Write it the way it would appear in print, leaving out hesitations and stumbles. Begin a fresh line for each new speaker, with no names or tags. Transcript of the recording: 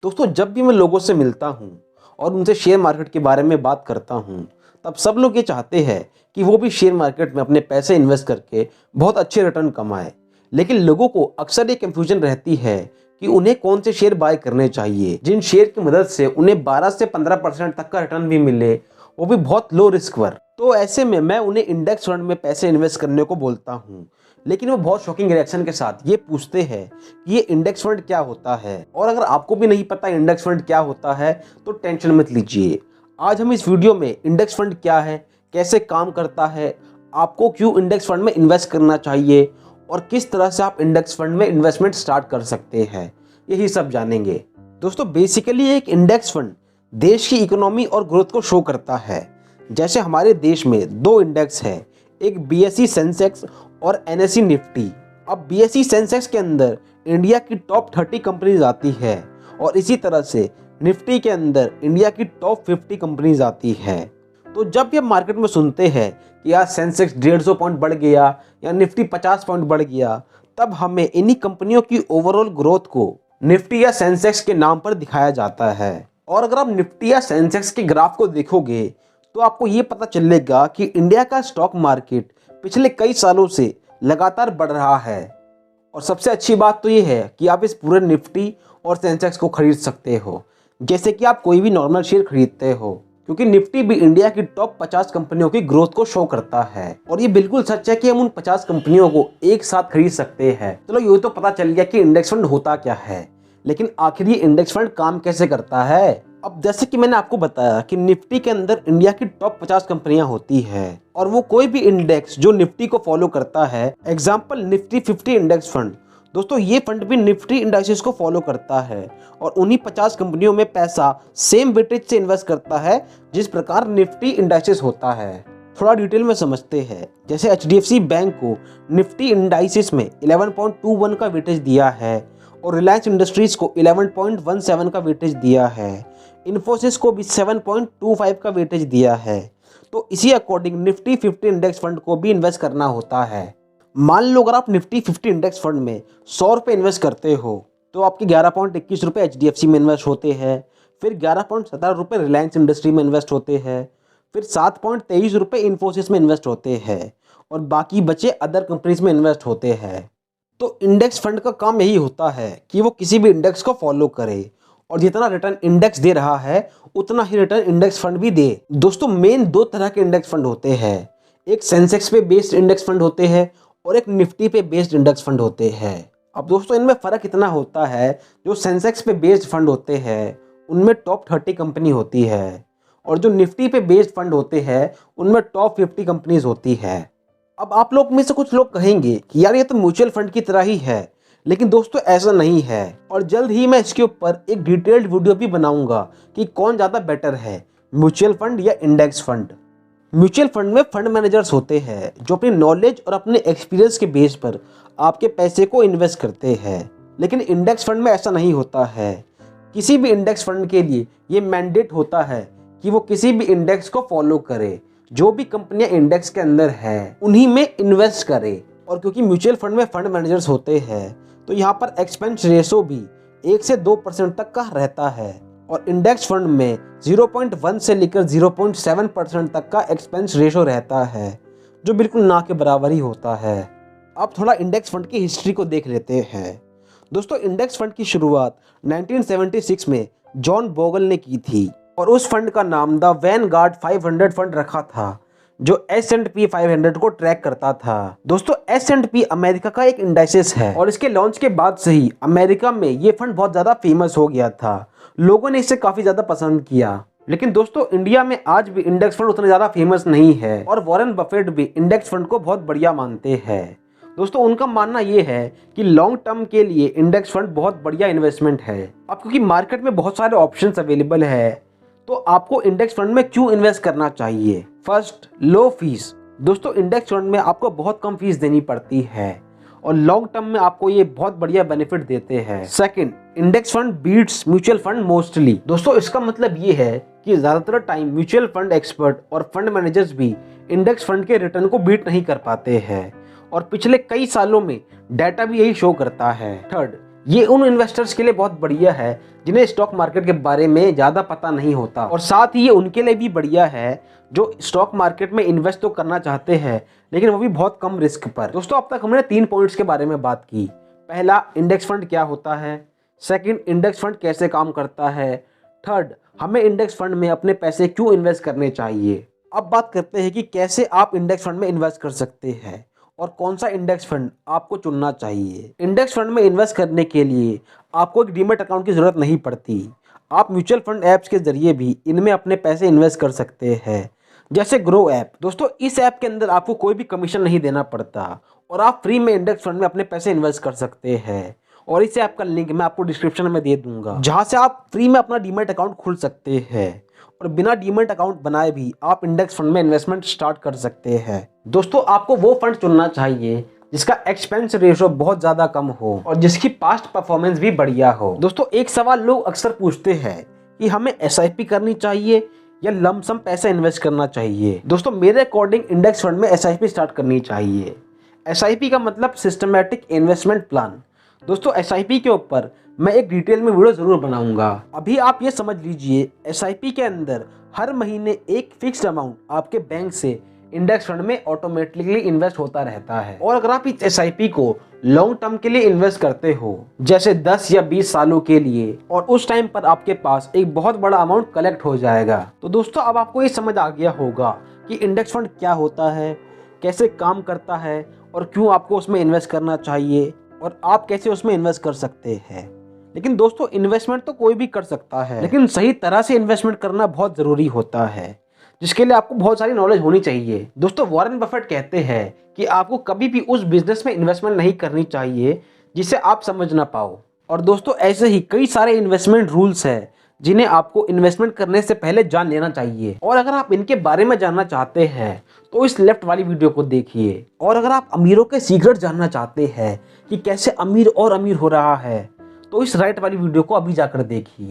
दोस्तों जब भी मैं लोगों से मिलता हूँ और उनसे शेयर मार्केट के बारे में बात करता हूँ, तब सब लोग ये चाहते हैं कि वो भी शेयर मार्केट में अपने पैसे इन्वेस्ट करके बहुत अच्छे रिटर्न कमाएं। लेकिन लोगों को अक्सर ये कंफ्यूजन रहती है कि उन्हें कौन से शेयर बाय करने चाहिए, जिन शेयर की मदद से उन्हें 12 से 15% तक का रिटर्न भी मिले, वो भी बहुत लो रिस्क पर। तो ऐसे में मैं उन्हें इंडेक्स फंड में पैसे इन्वेस्ट करने को बोलता हूँ, लेकिन वो बहुत शॉकिंग रिएक्शन के साथ ये पूछते हैं कि ये इंडेक्स फंड क्या होता है। और अगर आपको भी नहीं पता इंडेक्स फंड क्या होता है तो टेंशन मत लीजिए। आज हम इस वीडियो में इंडेक्स फंड क्या है, कैसे काम करता है, आपको क्यों इंडेक्स फंड में इन्वेस्ट करना चाहिए और किस तरह से आप इंडेक्स फंड में इन्वेस्टमेंट स्टार्ट कर सकते हैं, यही सब जानेंगे। दोस्तों बेसिकली एक इंडेक्स फंड देश की इकोनॉमी और ग्रोथ को शो करता है। जैसे हमारे देश में दो इंडेक्स है, एक बीएसई सेंसेक्स और एनएसई निफ्टी। अब बीएसई सेंसेक्स के अंदर इंडिया की टॉप 30 कंपनीज आती है और इसी तरह से निफ्टी के अंदर इंडिया की टॉप 50 कंपनीज आती है। तो जब भी हम मार्केट में सुनते हैं कि यार सेंसेक्स 150 पॉइंट बढ़ गया या निफ्टी 50 पॉइंट बढ़ गया, तब हमें इन्हीं कंपनियों की ओवरऑल ग्रोथ को निफ्टी या सेंसेक्स के नाम पर दिखाया जाता है। और अगर आप निफ्टी या सेंसेक्स के ग्राफ को देखोगे तो आपको ये पता चलेगा कि इंडिया का स्टॉक मार्केट पिछले कई सालों से लगातार बढ़ रहा है। और सबसे अच्छी बात तो ये है कि आप इस पूरे निफ्टी और सेंसेक्स को खरीद सकते हो जैसे कि आप कोई भी नॉर्मल शेयर खरीदते हो, क्योंकि निफ्टी भी इंडिया की टॉप 50 कंपनियों की ग्रोथ को शो करता है। और ये बिल्कुल सच है कि हम उन 50 कंपनियों को एक साथ खरीद सकते हैं। चलो ये तो पता चल गया कि इंडेक्स फंड होता क्या है, लेकिन आखिर ये इंडेक्स फंड काम कैसे करता है। अब जैसे कि मैंने आपको बताया कि निफ्टी के अंदर इंडिया की टॉप 50 कंपनियां होती है और वो कोई भी इंडेक्स जो निफ्टी को फॉलो करता है, एग्जांपल निफ्टी 50 इंडेक्स फंड, दोस्तों ये फंड भी निफ्टी इंडाइसेस को फॉलो करता है और उन्हीं 50 कंपनियों में पैसा सेम वेटेज से इन्वेस्ट करता है जिस प्रकार निफ्टी इंडाइसेस होता है। थोड़ा डिटेल में समझते हैं। जैसे एचडीएफसी बैंक को निफ्टी इंडाइसेस में 11.21 का वेटेज दिया है और रिलायंस इंडस्ट्रीज को 11.17 का वेटेज दिया है, इन्फोसिस को भी 7.25 का वेटेज दिया है। तो इसी अकॉर्डिंग निफ्टी 50 इंडेक्स फंड को भी इन्वेस्ट करना होता है। मान लो अगर आप निफ्टी 50 इंडेक्स फंड में 100 रुपये इन्वेस्ट करते हो तो आपके 11.21 रुपये एचडीएफसी में इन्वेस्ट होते हैं, फिर 11.17 रुपये रिलायंस इंडस्ट्री में इन्वेस्ट होते हैं, फिर 7.23 रुपये इन्फोसिस में इन्वेस्ट होते हैं और बाकी बचे अदर कंपनीज में इन्वेस्ट होते हैं। तो इंडेक्स फंड का काम यही होता है कि वो किसी भी इंडेक्स को फॉलो करे और जितना रिटर्न इंडेक्स दे रहा है उतना ही रिटर्न इंडेक्स फंड भी दे। दोस्तों मेन दो तरह के इंडेक्स फंड होते हैं, एक सेंसेक्स पे बेस्ड इंडेक्स फंड होते हैं और एक निफ्टी पे बेस्ड इंडेक्स फंड होते हैं। अब दोस्तों इनमें फ़र्क इतना होता है, जो सेंसेक्स पे बेस्ड फंड होते हैं उनमें टॉप 30 कंपनी होती है और जो निफ्टी पे बेस्ड फंड होते हैं उनमें टॉप 50 कंपनीज होती है। अब आप लोग में से कुछ लोग कहेंगे कि यार ये तो म्यूचुअल फंड की तरह ही है, लेकिन दोस्तों ऐसा नहीं है और जल्द ही मैं इसके ऊपर एक डिटेल्ड वीडियो भी बनाऊंगा कि कौन ज़्यादा बेटर है, म्यूचुअल फंड या इंडेक्स फंड। म्यूचुअल फंड में फंड मैनेजर्स होते हैं जो अपनी नॉलेज और अपने एक्सपीरियंस के बेस पर आपके पैसे को इन्वेस्ट करते हैं, लेकिन इंडेक्स फंड में ऐसा नहीं होता है। किसी भी इंडेक्स फंड के लिए ये मैंडेट होता है कि वो किसी भी इंडेक्स को फॉलो करे, जो भी कंपनियां इंडेक्स के अंदर है उन्हीं में इन्वेस्ट करे। और क्योंकि म्यूचुअल फंड में फंड मैनेजर्स होते हैं तो यहाँ पर एक्सपेंस रेशो भी 1 से 2% तक का रहता है और इंडेक्स फंड में 0.1 से लेकर 0.7% तक का एक्सपेंस रेशो रहता है, जो बिल्कुल ना के बराबर ही होता है। अब थोड़ा इंडेक्स फंड की हिस्ट्री को देख लेते हैं। दोस्तों इंडेक्स फंड की शुरुआत 1976 में जॉन बोगल ने की थी और उस फंड का नाम द वैनगार्ड 500 फंड रखा था, जो S&P 500 को ट्रैक करता था। दोस्तों S&P अमेरिका का एक इंडाइसेस है और इसके लॉन्च के बाद से ही अमेरिका में ये फंड बहुत ज़्यादा फेमस हो गया था, लोगों ने इसे काफ़ी ज़्यादा पसंद किया। लेकिन दोस्तों इंडिया में आज भी इंडेक्स फंड उतना ज़्यादा फेमस नहीं है और वॉरेन बफेट भी इंडेक्स फंड को बहुत बढ़िया मानते हैं। दोस्तों उनका मानना ये है कि लॉन्ग टर्म के लिए इंडेक्स फंड बहुत बढ़िया इन्वेस्टमेंट है। अब क्योंकि मार्केट में बहुत सारे ऑप्शंस अवेलेबल है तो आपको इंडेक्स फंड में क्यों इन्वेस्ट करना चाहिए। फर्स्ट, लो फीस। दोस्तों इंडेक्स फंड में आपको बहुत कम फीस देनी पड़ती है और लॉन्ग टर्म में आपको ये बहुत बढ़िया बेनिफिट देते हैं। Second, index fund beats mutual fund mostly. दोस्तों इसका मतलब ये है कि ज़्यादातर टाइम म्यूचुअल फंड एक्सपर्ट और फंड मैनेजर्स भी इंडेक्स फंड के रिटर्न को बीट नहीं कर पाते हैं और पिछले कई सालों में डाटा भी यही शो करता है। थर्ड, ये उन इन्वेस्टर्स के लिए बहुत बढ़िया है जिन्हें स्टॉक मार्केट के बारे में ज़्यादा पता नहीं होता, और साथ ही ये उनके लिए भी बढ़िया है जो स्टॉक मार्केट में इन्वेस्ट तो करना चाहते हैं लेकिन वो भी बहुत कम रिस्क पर। दोस्तों, अब तक हमने 3 पॉइंट्स के बारे में बात की। पहला, इंडेक्स फंड क्या होता है। सेकंड, इंडेक्स फंड कैसे काम करता है। थर्ड, हमें इंडेक्स फंड में अपने पैसे क्यों इन्वेस्ट करने चाहिए। अब बात करते हैं कि कैसे आप इंडेक्स फंड में इन्वेस्ट कर सकते हैं और कौन सा इंडेक्स फंड आपको चुनना चाहिए। इंडेक्स फंड में इन्वेस्ट करने के लिए आपको एक डीमैट अकाउंट की ज़रूरत नहीं पड़ती। आप म्यूचुअल फंड ऐप्स के ज़रिए भी इनमें अपने पैसे इन्वेस्ट कर सकते हैं, जैसे ग्रो ऐप। दोस्तों, इस ऐप के अंदर आपको कोई भी कमीशन नहीं देना पड़ता और आप फ्री में इंडेक्स फंड में अपने पैसे इन्वेस्ट कर सकते हैं, और इस ऐप का लिंक मैं आपको डिस्क्रिप्शन में दे दूंगा, जहां से आप फ्री में अपना डीमैट अकाउंट खोल सकते हैं और बिना डीमैट अकाउंट बनाए भी आप इंडेक्स फंड में इन्वेस्टमेंट स्टार्ट कर सकते हैं। दोस्तों, आपको वो फंड चुनना चाहिए जिसका एक्सपेंस रेशो बहुत ज़्यादा कम हो और जिसकी पास्ट परफॉर्मेंस भी बढ़िया हो। दोस्तों, एक सवाल लोग अक्सर पूछते हैं कि हमें SIP करनी चाहिए या लमसम पैसा इन्वेस्ट करना चाहिए। दोस्तों, मेरे अकॉर्डिंग इंडेक्स फंड में SIP स्टार्ट करनी चाहिए। SIP का मतलब सिस्टमैटिक इन्वेस्टमेंट प्लान। दोस्तों, SIP के ऊपर मैं एक डिटेल में वीडियो ज़रूर बनाऊंगा। अभी आप ये समझ लीजिए, SIP के अंदर हर महीने एक फिक्स्ड अमाउंट आपके बैंक से इंडेक्स फंड में ऑटोमेटिकली इन्वेस्ट होता रहता है, और अगर आप इस SIP को लॉन्ग टर्म के लिए इन्वेस्ट करते हो, जैसे 10 या 20 सालों के लिए, और उस टाइम पर आपके पास एक बहुत बड़ा अमाउंट कलेक्ट हो जाएगा। तो दोस्तों, अब आपको ये समझ आ गया होगा कि इंडेक्स फंड क्या होता है, कैसे काम करता है और क्यों आपको उसमें इन्वेस्ट करना चाहिए और आप कैसे उसमें इन्वेस्ट कर सकते हैं। लेकिन दोस्तों, इन्वेस्टमेंट तो कोई भी कर सकता है, लेकिन सही तरह से इन्वेस्टमेंट करना बहुत ज़रूरी होता है, जिसके लिए आपको बहुत सारी नॉलेज होनी चाहिए। दोस्तों, वॉरेन बफेट कहते हैं कि आपको कभी भी उस बिजनेस में इन्वेस्टमेंट नहीं करनी चाहिए जिसे आप समझ ना पाओ। और दोस्तों, ऐसे ही कई सारे इन्वेस्टमेंट रूल्स हैं जिन्हें आपको इन्वेस्टमेंट करने से पहले जान लेना चाहिए, और अगर आप इनके बारे में जानना चाहते हैं तो इस लेफ्ट वाली वीडियो को देखिए। और अगर आप अमीरों के सीक्रेट जानना चाहते हैं कि कैसे अमीर और अमीर हो रहा है, तो इस राइट वाली वीडियो को अभी जाकर देखिए।